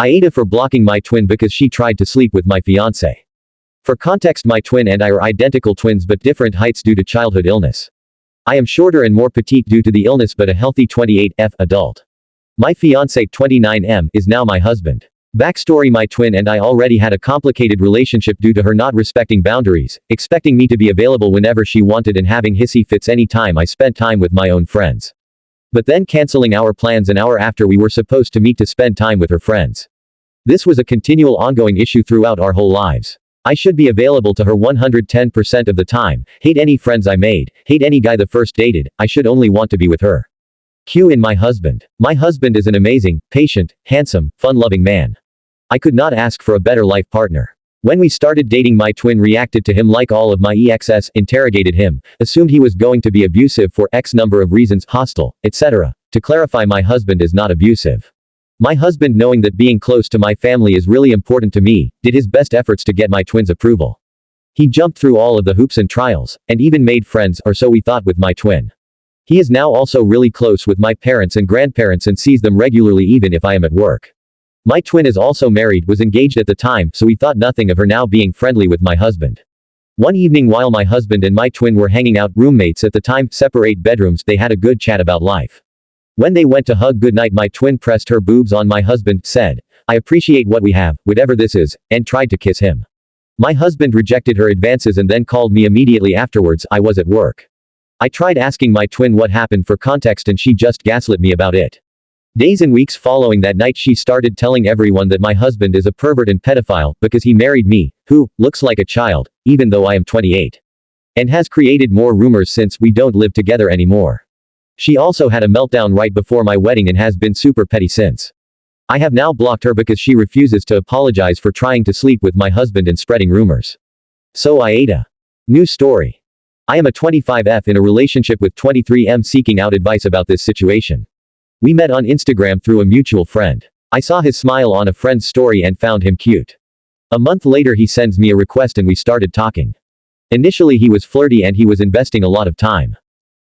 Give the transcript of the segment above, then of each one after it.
AITA for blocking my twin because she tried to sleep with my fiance. For context, my twin and I are identical twins but different heights due to childhood illness. I am shorter and more petite due to the illness but a healthy 28F adult. My fiance 29M is now my husband. Backstory: my twin and I already had a complicated relationship due to her not respecting boundaries, expecting me to be available whenever she wanted and having hissy fits any time I spent time with my own friends. But then canceling our plans an hour after we were supposed to meet to spend time with her friends. This was a continual ongoing issue throughout our whole lives. I should be available to her 110% of the time, hate any friends I made, hate any guy the first dated, I should only want to be with her. Q in my husband. My husband is an amazing, patient, handsome, fun-loving man. I could not ask for a better life partner. When we started dating, my twin reacted to him like all of my exes, interrogated him, assumed he was going to be abusive for X number of reasons, hostile, etc. To clarify, my husband is not abusive. My husband, knowing that being close to my family is really important to me, did his best efforts to get my twin's approval. He jumped through all of the hoops and trials, and even made friends, or so we thought, with my twin. He is now also really close with my parents and grandparents and sees them regularly even if I am at work. My twin is also married, was engaged at the time, so we thought nothing of her now being friendly with my husband. One evening while my husband and my twin were hanging out, roommates at the time, separate bedrooms, they had a good chat about life. When they went to hug goodnight, my twin pressed her boobs on my husband, said, "I appreciate what we have, whatever this is," and tried to kiss him. My husband rejected her advances and then called me immediately afterwards. I was at work. I tried asking my twin what happened for context and she just gaslit me about it. Days and weeks following that night, she started telling everyone that my husband is a pervert and pedophile because he married me, who looks like a child, even though I am 28. And has created more rumors since we don't live together anymore. She also had a meltdown right before my wedding and has been super petty since. I have now blocked her because she refuses to apologize for trying to sleep with my husband and spreading rumors. So AITA. New story. I am a 25F in a relationship with 23M seeking out advice about this situation. We met on Instagram through a mutual friend. I saw his smile on a friend's story and found him cute. A month later he sends me a request and we started talking. Initially he was flirty and he was investing a lot of time.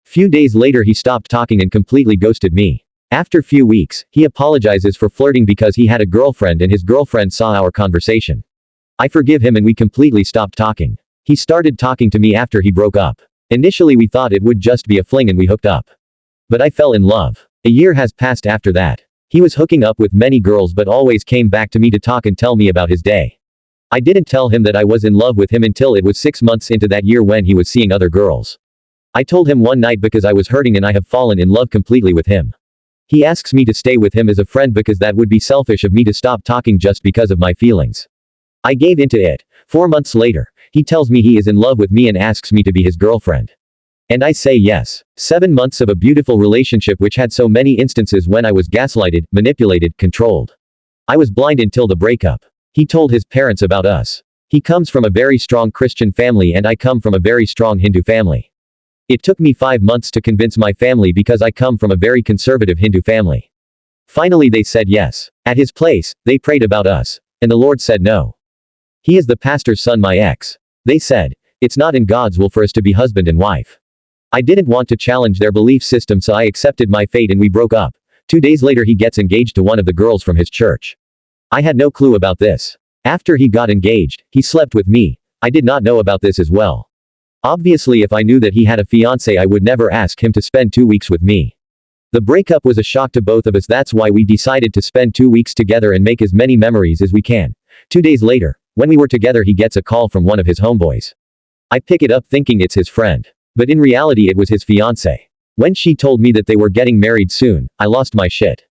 Few days later he stopped talking and completely ghosted me. After few weeks, he apologizes for flirting because he had a girlfriend and his girlfriend saw our conversation. I forgive him and we completely stopped talking. He started talking to me after he broke up. Initially we thought it would just be a fling and we hooked up. But I fell in love. A year has passed after that. He was hooking up with many girls but always came back to me to talk and tell me about his day. I didn't tell him that I was in love with him until it was 6 months into that year when he was seeing other girls. I told him one night because I was hurting and I have fallen in love completely with him. He asks me to stay with him as a friend because that would be selfish of me to stop talking just because of my feelings. I gave into it. 4 months later, he tells me he is in love with me and asks me to be his girlfriend. And I say yes. 7 months of a beautiful relationship which had so many instances when I was gaslighted, manipulated, controlled. I was blind until the breakup. He told his parents about us. He comes from a very strong Christian family and I come from a very strong Hindu family. It took me 5 months to convince my family because I come from a very conservative Hindu family. Finally they said yes. At his place, they prayed about us. And the Lord said no. He is the pastor's son, my ex. They said, it's not in God's will for us to be husband and wife. I didn't want to challenge their belief system so I accepted my fate and we broke up. 2 days later he gets engaged to one of the girls from his church. I had no clue about this. After he got engaged, he slept with me. I did not know about this as well. Obviously if I knew that he had a fiance I would never ask him to spend 2 weeks with me. The breakup was a shock to both of us. That's why we decided to spend 2 weeks together and make as many memories as we can. 2 days later, when we were together he gets a call from one of his homeboys. I pick it up thinking it's his friend. But in reality it was his fiance. When she told me that they were getting married soon, I lost my shit.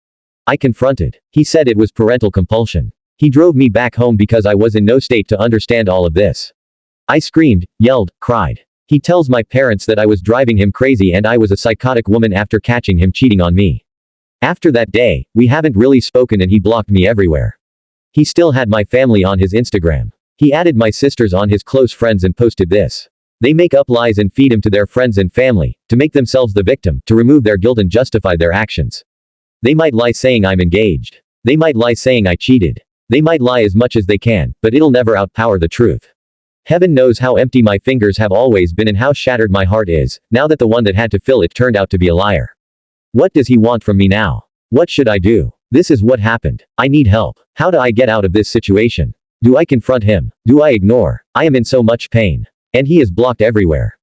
I confronted. He said it was parental compulsion. He drove me back home because I was in no state to understand all of this. I screamed, yelled, cried. He tells my parents that I was driving him crazy and I was a psychotic woman after catching him cheating on me. After that day, we haven't really spoken and he blocked me everywhere. He still had my family on his Instagram. He added my sisters on his close friends and posted this. They make up lies and feed them to their friends and family, to make themselves the victim, to remove their guilt and justify their actions. They might lie saying I'm engaged. They might lie saying I cheated. They might lie as much as they can, but it'll never outpower the truth. Heaven knows how empty my fingers have always been and how shattered my heart is, now that the one that had to fill it turned out to be a liar. What does he want from me now? What should I do? This is what happened. I need help. How do I get out of this situation? Do I confront him? Do I ignore? I am in so much pain. And he is blocked everywhere.